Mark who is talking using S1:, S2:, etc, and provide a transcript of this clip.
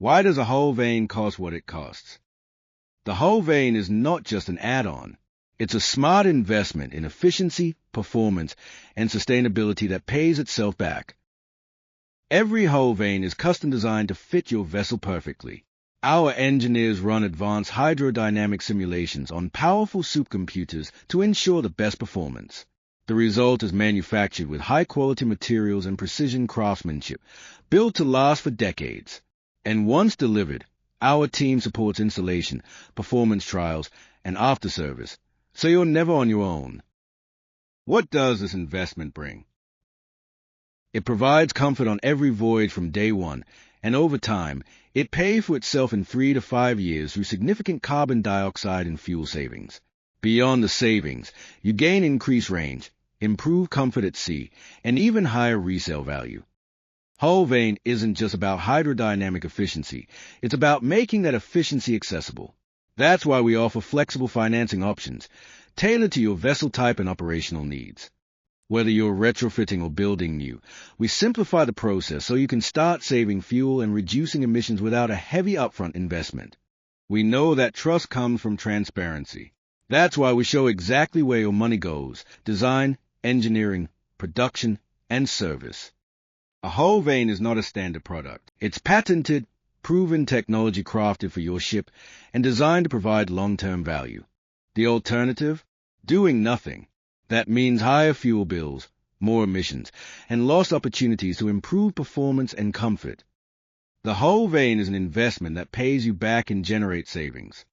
S1: Why does a Hull Vane cost what it costs? The Hull Vane is not just an add-on. It's a smart investment in efficiency, performance, and sustainability that pays itself back. Every Hull Vane is custom designed to fit your vessel perfectly. Our engineers run advanced hydrodynamic simulations on powerful supercomputers to ensure the best performance. The result is manufactured with high-quality materials and precision craftsmanship, built to last for decades. And once delivered, our team supports installation, performance trials, and after-service, so you're never on your own. What does this investment bring? It provides comfort on every voyage from day one, and over time, it pays for itself in 3 to 5 years through significant carbon dioxide and fuel savings. Beyond the savings, you gain increased range, improved comfort at sea, and even higher resale value. Hull Vane isn't just about hydrodynamic efficiency, it's about making that efficiency accessible. That's why we offer flexible financing options, tailored to your vessel type and operational needs. Whether you're retrofitting or building new, we simplify the process so you can start saving fuel and reducing emissions without a heavy upfront investment. We know that trust comes from transparency. That's why we show exactly where your money goes: design, engineering, production, and service. A Hull Vane is not a standard product. It's patented, proven technology crafted for your ship and designed to provide long-term value. The alternative? Doing nothing. That means higher fuel bills, more emissions, and lost opportunities to improve performance and comfort. The Hull Vane is an investment that pays you back and generates savings.